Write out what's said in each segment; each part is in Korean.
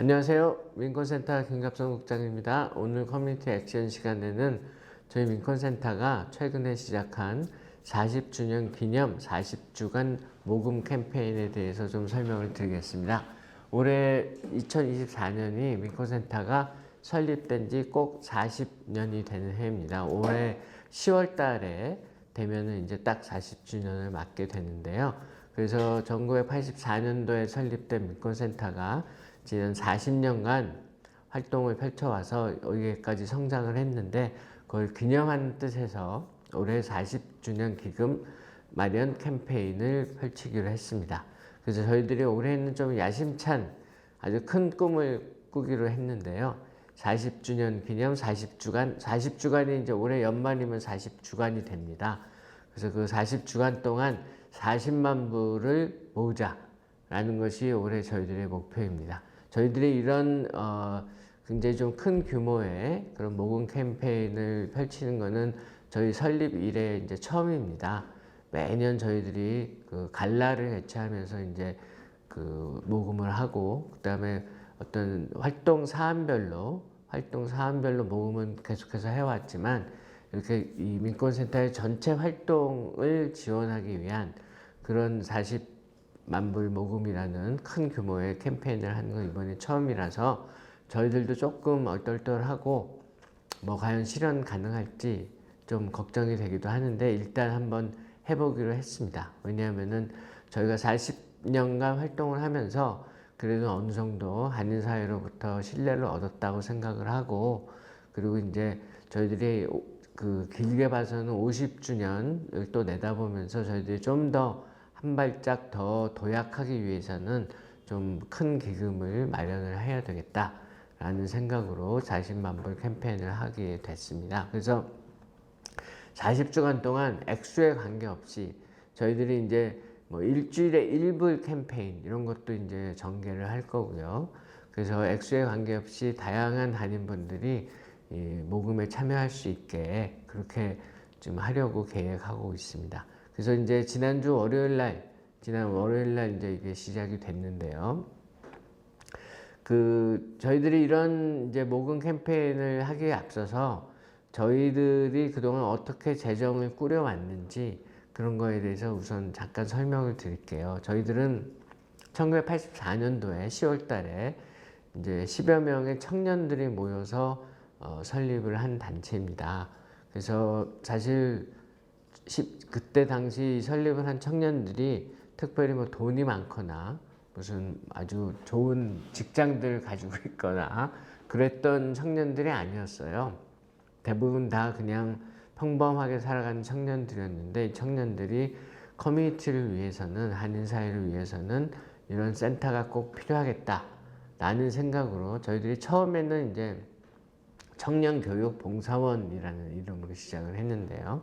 안녕하세요. 민권센터 김갑성 국장입니다. 오늘 커뮤니티 액션 시간에는 저희 민권센터가 최근에 시작한 40주년 기념 40주간 모금 캠페인에 대해서 좀 설명을 드리겠습니다. 올해 2024년이 민권센터가 설립된 지 꼭 40년이 되는 해입니다. 올해 10월 달에 되면은 이제 딱 40주년을 맞게 되는데요. 그래서 1984년도에 설립된 민권센터가 지난 40년간 활동을 펼쳐와서 여기까지 성장을 했는데, 그걸 기념하는 뜻에서 올해 40주년 기금 마련 캠페인을 펼치기로 했습니다. 그래서 저희들이 올해는 좀 야심찬 아주 큰 꿈을 꾸기로 했는데요. 40주년 기념 40주간이 이제 올해 연말이면 40주간이 됩니다. 그래서 그 40주간 동안 40만 불을 모으자라는 것이 올해 저희들의 목표입니다. 저희들이 이런 굉장히 좀 큰 규모의 그런 모금 캠페인을 펼치는 것은 저희 설립 이래 이제 처음입니다. 매년 저희들이 그 갈라를 개최하면서 이제 그 모금을 하고, 그다음에 어떤 활동 사안별로 모금은 계속해서 해왔지만, 이렇게 이 민권센터의 전체 활동을 지원하기 위한 그런 40만 불 모금이라는 큰 규모의 캠페인을 하는 건 이번이 처음이라서 저희들도 조금 얼떨떨하고 뭐 과연 실현 가능할지 좀 걱정이 되기도 하는데, 일단 한번 해보기로 했습니다. 왜냐하면은 저희가 40년간 활동을 하면서 그래도 어느 정도 한인사회로부터 신뢰를 얻었다고 생각을 하고, 그리고 이제 저희들이 그 길게 봐서는 50주년을 또 내다보면서 저희들이 좀 더 한 발짝 더 도약하기 위해서는 좀 큰 기금을 마련을 해야 되겠다라는 생각으로 40만 불 캠페인을 하게 됐습니다. 그래서 40주간 동안 액수에 관계없이 저희들이 이제 뭐 일주일에 1불 캠페인 이런 것도 이제 전개를 할 거고요. 그래서 액수에 관계없이 다양한 단임분들이 이 모금에 참여할 수 있게 그렇게 좀 하려고 계획하고 있습니다. 그래서 이제 지난 월요일 날 이제 이게 시작이 됐는데요. 그 저희들이 이런 이제 모금 캠페인을 하기에 앞서서 저희들이 그동안 어떻게 재정을 꾸려왔는지 그런 거에 대해서 우선 잠깐 설명을 드릴게요. 저희들은 1984년도에 10월 달에 이제 10여 명의 청년들이 모여서 설립을 한 단체입니다. 그래서 사실 그때 당시 설립을 한 청년들이 특별히 뭐 돈이 많거나 무슨 아주 좋은 직장들을 가지고 있거나 그랬던 청년들이 아니었어요. 대부분 다 그냥 평범하게 살아가는 청년들이었는데, 이 청년들이 커뮤니티를 위해서는, 한인사회를 위해서는 이런 센터가 꼭 필요하겠다라는 생각으로 저희들이 처음에는 이제 청년교육봉사원이라는 이름으로 시작을 했는데요.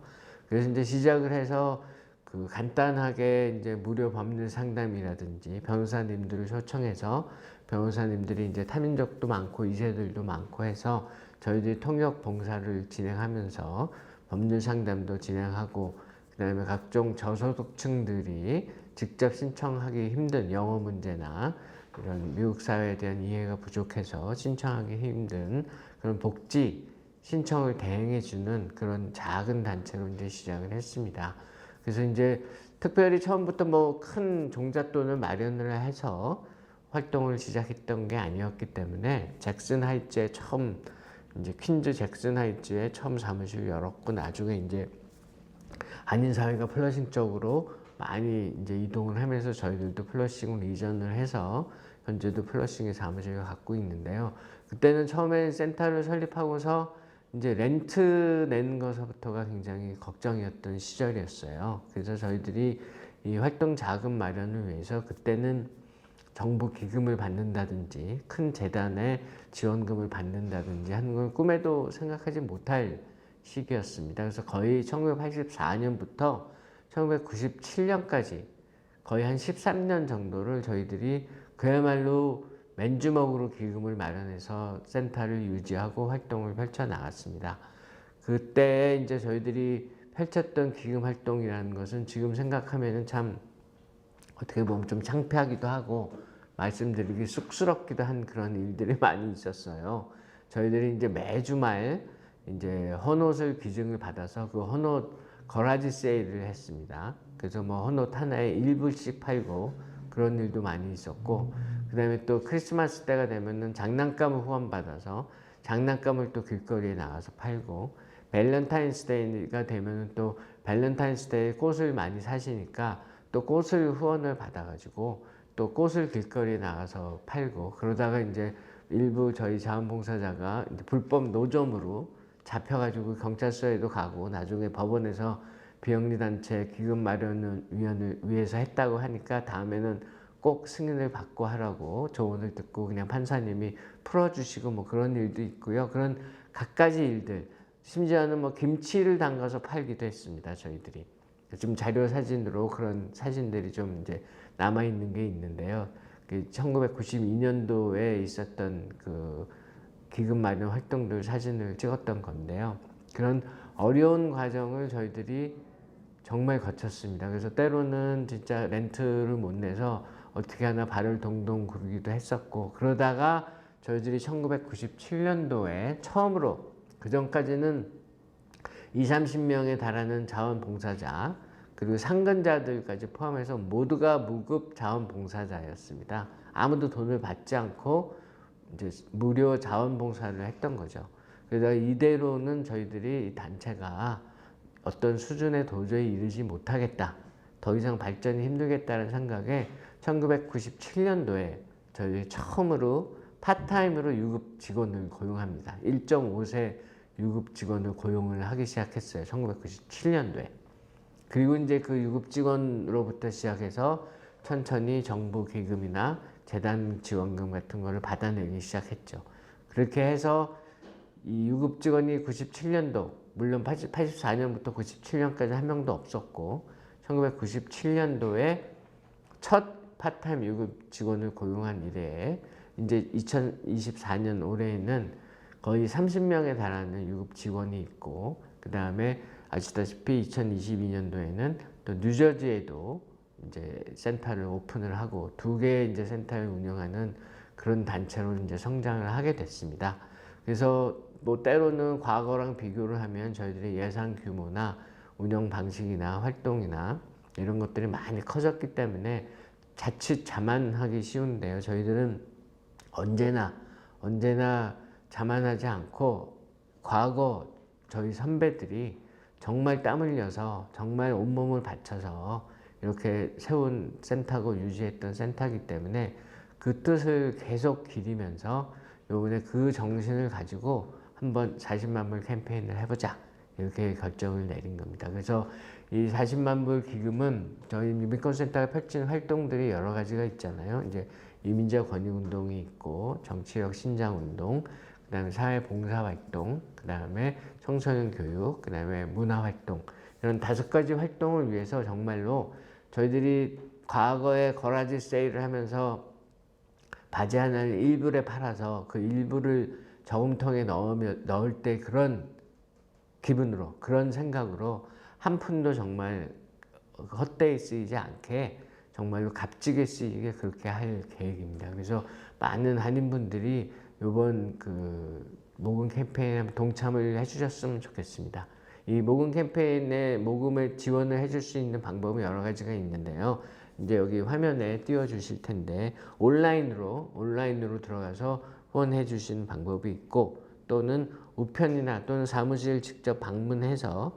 그래서 이제 시작을 해서 그 간단하게 이제 무료 법률 상담이라든지 변호사님들을 초청해서 변호사님들이 이제 타민족도 많고 이세들도 많고 해서 저희들이 통역 봉사를 진행하면서 법률 상담도 진행하고, 그다음에 각종 저소득층들이 직접 신청하기 힘든 영어 문제나 이런 미국 사회에 대한 이해가 부족해서 신청하기 힘든 그런 복지 신청을 대행해주는 그런 작은 단체로 이제 시작을 했습니다. 그래서 이제 특별히 처음부터 뭐 큰 종잣돈을 마련을 해서 활동을 시작했던 게 아니었기 때문에 잭슨 하이츠에 처음 이제 퀸즈 잭슨 하이츠에 처음 사무실을 열었고, 나중에 이제 한인사회가 플러싱 쪽으로 많이 이제 이동을 하면서 저희들도 플러싱으로 이전을 해서 현재도 플러싱의 사무실을 갖고 있는데요. 그때는 처음에 센터를 설립하고서 이제 렌트 내는 것부터가 굉장히 걱정이었던 시절이었어요. 그래서 저희들이 이 활동 자금 마련을 위해서 그때는 정부 기금을 받는다든지 큰 재단의 지원금을 받는다든지 하는 걸 꿈에도 생각하지 못할 시기였습니다. 그래서 거의 1984년부터 1997년까지 거의 한 13년 정도를 저희들이 그야말로 맨주먹으로 기금을 마련해서 센터를 유지하고 활동을 펼쳐 나갔습니다. 그때 이제 저희들이 펼쳤던 기금 활동이라는 것은 지금 생각하면은 참 어떻게 보면 좀 창피하기도 하고 말씀드리기 쑥스럽기도 한 그런 일들이 많이 있었어요. 저희들이 이제 매주 말 이제 헌옷을 기증을 받아서 그 헌옷 거라지 세일을 했습니다. 그래서 뭐 헌옷 하나에 1불씩 팔고 그런 일도 많이 있었고, 그 다음에 또 크리스마스 때가 되면은 장난감을 후원받아서 장난감을 또 길거리에 나가서 팔고, 밸런타인스데이가 되면은 또 밸런타인스데이에 꽃을 많이 사시니까 또 꽃을 후원을 받아가지고 또 꽃을 길거리에 나가서 팔고, 그러다가 이제 일부 저희 자원봉사자가 이제 불법 노점으로 잡혀가지고 경찰서에도 가고 나중에 법원에서 비영리단체 기금 마련위원을 위해서 했다고 하니까 다음에는 꼭 승인을 받고 하라고 조언을 듣고 그냥 판사님이 풀어주시고 뭐 그런 일도 있고요. 그런 갖가지 일들, 심지어는 뭐 김치를 담가서 팔기도 했습니다. 저희들이 좀 자료 사진으로 그런 사진들이 좀 이제 남아 있는 게 있는데요. 1992년도에 있었던 그 기금 마련 활동들 사진을 찍었던 건데요. 그런 어려운 과정을 저희들이 정말 거쳤습니다. 그래서 때로는 진짜 렌트를 못 내서 어떻게 하나 발을 동동 구르기도 했었고, 그러다가 저희들이 1997년도에 처음으로, 그 전까지는 20-30명에 달하는 자원봉사자 그리고 상근자들까지 포함해서 모두가 무급 자원봉사자였습니다. 아무도 돈을 받지 않고 이제 무료 자원봉사를 했던 거죠. 그래서 이대로는 저희들이 이 단체가 어떤 수준에 도저히 이르지 못하겠다, 더 이상 발전이 힘들겠다는 생각에 1997년도에 저희 처음으로 파타임으로 유급 직원을 고용합니다. 1.5세 유급 직원을 고용을 하기 시작했어요. 1997년도에. 그리고 이제 그 유급 직원으로부터 시작해서 천천히 정부 기금이나 재단 지원금 같은 거를 받아내기 시작했죠. 그렇게 해서 이 유급 직원이 97년도, 물론 84년부터 97년까지 한 명도 없었고, 1997년도에 첫 파타임 유급 직원을 고용한 이래에 이제 2024년 올해에는 거의 30명에 달하는 유급 직원이 있고, 그 다음에 아시다시피 2022년도에는 또 뉴저지에도 이제 센터를 오픈을 하고 2개의 이제 센터를 운영하는 그런 단체로 이제 성장을 하게 됐습니다. 그래서 뭐 때로는 과거랑 비교를 하면 저희들의 예산 규모나 운영 방식이나 활동이나 이런 것들이 많이 커졌기 때문에 자칫 자만하기 쉬운데요. 저희들은 언제나 자만하지 않고 과거 저희 선배들이 정말 땀 흘려서 정말 온몸을 바쳐서 이렇게 세운 센터고 유지했던 센터이기 때문에 그 뜻을 계속 기리면서 요번에 그 정신을 가지고 한번 40만 불 캠페인을 해보자, 이렇게 결정을 내린 겁니다. 그래서 이 40만 불 기금은 저희 민권센터가 펼치는 활동들이 여러 가지가 있잖아요. 이제 이민자 권익운동이 있고, 정치력 신장운동, 그 다음에 사회봉사활동, 그 다음에 청소년 교육, 그 다음에 문화활동, 이런 5가지 활동을 위해서 정말로 저희들이 과거에 거라지 세일을 하면서 바지 하나를 1불에 팔아서 그 1불을 저금통에 넣을 때 그런 기분으로, 그런 생각으로 한 푼도 정말 헛되이 쓰이지 않게 정말로 값지게 쓰이게 그렇게 할 계획입니다. 그래서 많은 한인분들이 이번 그 모금 캠페인에 동참을 해주셨으면 좋겠습니다. 이 모금 캠페인에 모금을 지원을 해줄 수 있는 방법은 여러 가지가 있는데요. 이제 여기 화면에 띄워주실 텐데 온라인으로 들어가서 후원해 주시는 방법이 있고, 또는 우편이나 또는 사무실 직접 방문해서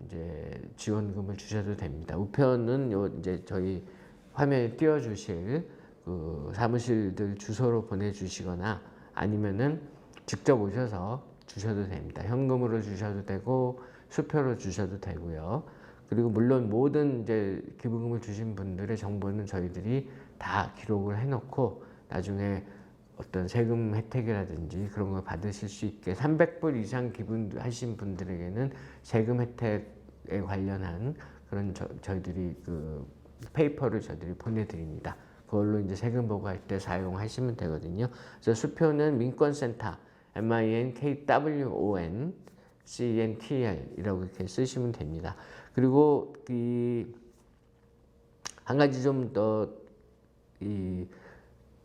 이제 지원금을 주셔도 됩니다. 우편은 요 이제 저희 화면에 띄워주실 그 사무실들 주소로 보내주시거나 아니면은 직접 오셔서 주셔도 됩니다. 현금으로 주셔도 되고 수표로 주셔도 되고요. 그리고 물론 모든 이제 기부금을 주신 분들의 정보는 저희들이 다 기록을 해놓고 나중에 어떤 세금 혜택이라든지 그런 걸 받으실 수 있게 300불 이상 기부하신 분들에게는 세금 혜택에 관련한 그런 저희들이 그 페이퍼를 저희들이 보내드립니다. 그걸로 이제 세금 보고할 때 사용하시면 되거든요. 그래서 수표는 민권센터 MINKWONCENTR 이라고 이렇게 쓰시면 됩니다. 그리고 한 가지 좀 더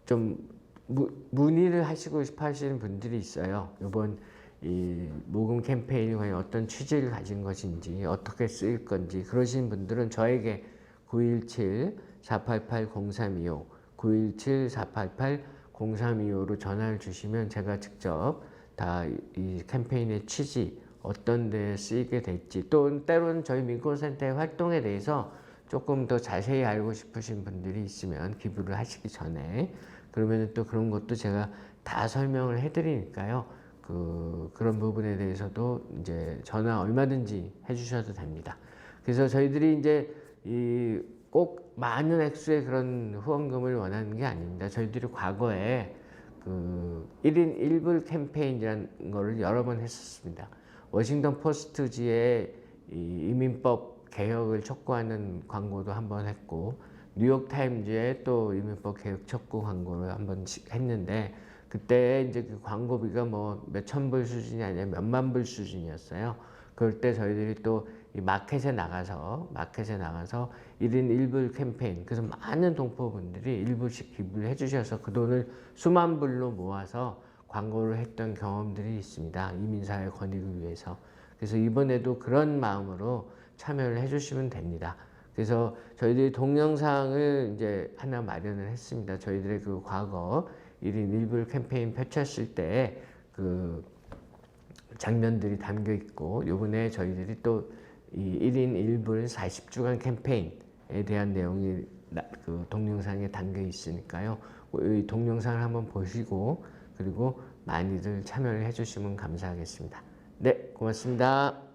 좀 문의를 하시고 싶어 하시는 분들이 있어요. 이번 이 모금 캠페인이 과연 어떤 취지를 가진 것인지, 어떻게 쓰일 건지 그러신 분들은 저에게 917-488-0325 917-488-0325로 전화를 주시면 제가 직접 다 이 캠페인의 취지, 어떤 데에 쓰이게 될지, 또 때로는 저희 민권센터의 활동에 대해서 조금 더 자세히 알고 싶으신 분들이 있으면 기부를 하시기 전에 그러면 또 그런 것도 제가 다 설명을 해드리니까요. 그런 부분에 대해서도 이제 전화 얼마든지 해주셔도 됩니다. 그래서 저희들이 이제 꼭 많은 액수의 그런 후원금을 원하는 게 아닙니다. 저희들이 과거에 1인 1불 캠페인이라는 거를 여러 번 했었습니다. 워싱턴 포스트지에 이민법 개혁을 촉구하는 광고도 한번 했고, 뉴욕 타임즈에 또 이민법 개혁 촉구 광고를 한번 했는데, 그때 이제 그 광고비가 뭐 몇천 불 수준이 아니라 몇만 불 수준이었어요. 그럴 때 저희들이 또 이 마켓에 나가서 1인 1불 캠페인, 그래서 많은 동포분들이 1불씩 기부를 해주셔서 그 돈을 수만 불로 모아서 광고를 했던 경험들이 있습니다. 이민사회 권익을 위해서. 그래서 이번에도 그런 마음으로 참여를 해주시면 됩니다. 그래서 저희들이 동영상을 이제 하나 마련을 했습니다. 저희들의 그 과거 1인 1불 캠페인 펼쳤을 때 그 장면들이 담겨 있고, 요번에 저희들이 또 이 1인 1불 40주간 캠페인에 대한 내용이 그 동영상에 담겨 있으니까요. 이 동영상을 한번 보시고 그리고 많이들 참여를 해주시면 감사하겠습니다. 네, 고맙습니다.